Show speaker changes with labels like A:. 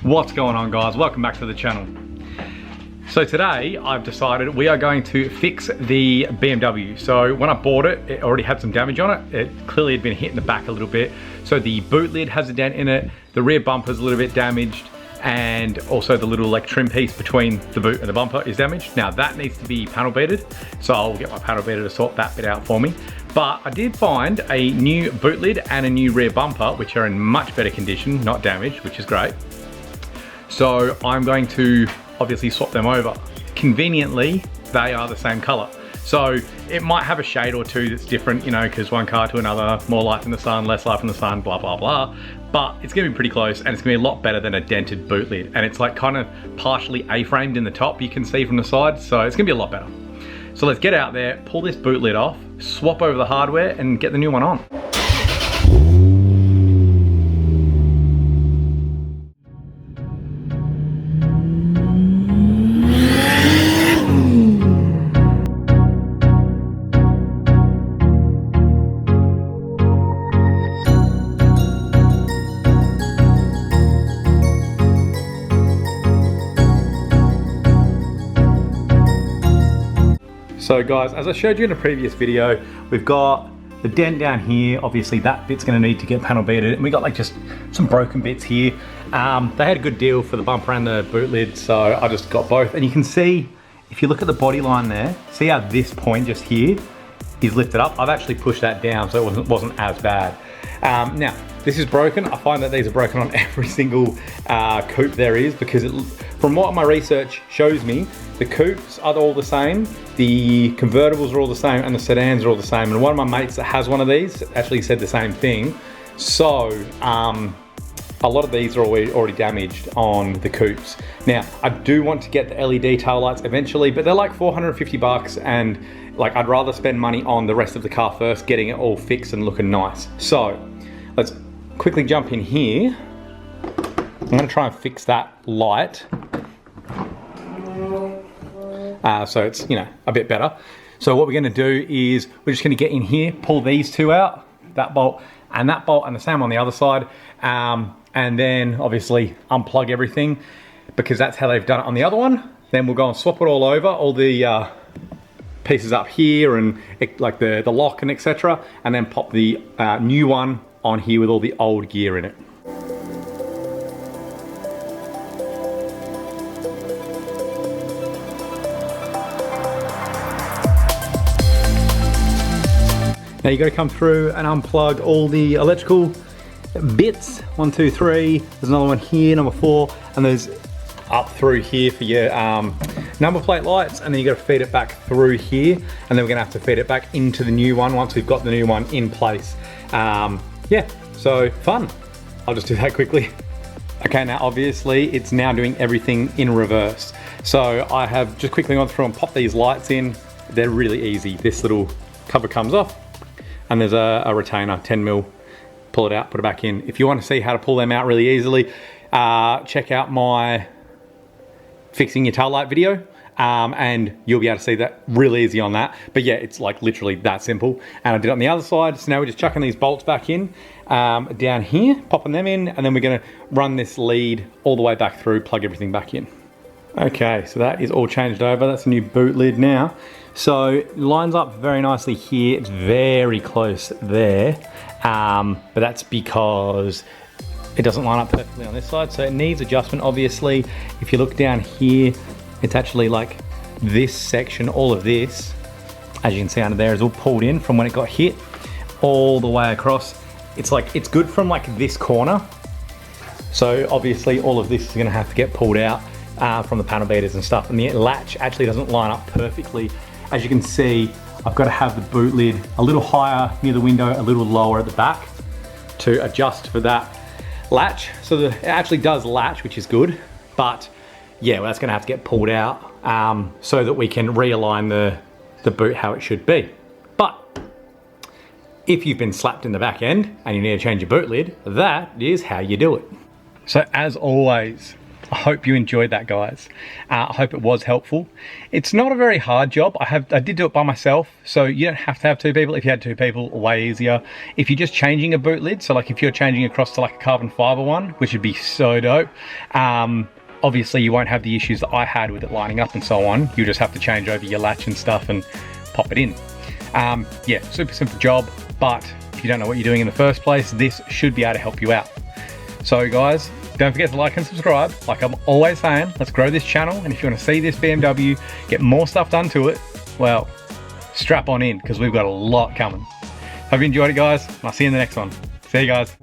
A: What's going on, guys? Welcome back to the channel. So today I've decided we are going to fix the BMW. So when I bought it, it already had some damage on it. It clearly had been hit in the back a little bit. So the boot lid has a dent in it, the rear bumper's a little bit damaged, and also the little like trim piece between the boot and the bumper is damaged. Now that needs to be panel beaded, so I'll get my panel beater to sort that bit out for me. But I did find a new boot lid and a new rear bumper, which are in much better condition, not damaged, which is great. So I'm going to obviously swap them over. Conveniently, they are the same color. So it might have a shade or two that's different, you know, because one car to another, more light in the sun, less light in the sun, blah, blah, blah. But it's gonna be pretty close, and it's gonna be a lot better than a dented boot lid. And it's like kind of partially A-framed in the top, you can see from the side, so it's gonna be a lot better. So let's get out there, pull this boot lid off, swap over the hardware, and get the new one on. So guys, as I showed you in a previous video, we've got the dent down here. Obviously that bit's gonna need to get panel beaded, and we got like just some broken bits here. They had a good deal for the bumper and the boot lid, so I just got both. And you can see, if you look at the body line there, see how this point just here is lifted up? I've actually pushed that down so it wasn't as bad. Now, this is broken. I find that these are broken on every single coupe there is, because from what my research shows me, the coupes are all the same, the convertibles are all the same, and the sedans are all the same. And one of my mates that has one of these actually said the same thing. So a lot of these are already damaged on the coupes. Now, I do want to get the LED tail lights eventually, but they're like 450 bucks, and like I'd rather spend money on the rest of the car first, getting it all fixed and looking nice. So let's quickly jump in here. I'm gonna try and fix that light. So it's, you know, a bit better. So what we're gonna do is we're just gonna get in here, pull these two out, that bolt and the same on the other side. And then obviously unplug everything, because that's how they've done it on the other one. Then we'll go and swap it all over, all the pieces up here and like the lock and etc. And then pop the new one on here with all the old gear in it. Now you got to come through and unplug all the electrical bits. 1, 2, 3. There's another one here, number 4, and there's up through here for your number plate lights, and then you got to feed it back through here, and then we're gonna have to feed it back into the new one once we've got the new one in place. Yeah, so fun. I'll just do that quickly. Okay, now obviously it's now doing everything in reverse. So I have just quickly gone through and popped these lights in. They're really easy. This little cover comes off, and there's a retainer, 10 mil. Pull it out, put it back in. If you want to see how to pull them out really easily, check out my fixing your tail light video, and you'll be able to see that really easy on that. But yeah, it's like literally that simple. And I did it on the other side, so now we're just chucking these bolts back in, down here, popping them in, and then we're gonna run this lead all the way back through, plug everything back in. Okay, so that is all changed over. That's a new boot lid now. So it lines up very nicely here. It's very close there, but that's because it doesn't line up perfectly on this side. So it needs adjustment, obviously. If you look down here, it's actually like this section, all of this, as you can see under there, is all pulled in from when it got hit all the way across. It's like, it's good from like this corner. So obviously all of this is gonna have to get pulled out from the panel beaters and stuff. And the latch actually doesn't line up perfectly. As you can see, I've got to have the boot lid a little higher near the window, a little lower at the back to adjust for that latch. So it actually does latch, which is good, but yeah, well, that's gonna have to get pulled out so that we can realign the boot how it should be. But if you've been slapped in the back end and you need to change your boot lid, that is how you do it. So as always, I hope you enjoyed that, guys. I hope it was helpful. It's not a very hard job. I did do it by myself, so you don't have to have 2 people. If you had 2 people, way easier. If you're just changing a boot lid, so like if you're changing across to like a carbon fiber one, which would be so dope, obviously you won't have the issues that I had with it lining up and so on. You just have to change over your latch and stuff and pop it in. Yeah, super simple job, but if you don't know what you're doing in the first place, this should be able to help you out. So guys, don't forget to like and subscribe. Like I'm always saying, let's grow this channel. And if you want to see this BMW get more stuff done to it, well, strap on in because we've got a lot coming. Hope you enjoyed it, guys. I'll see you in the next one. See you guys.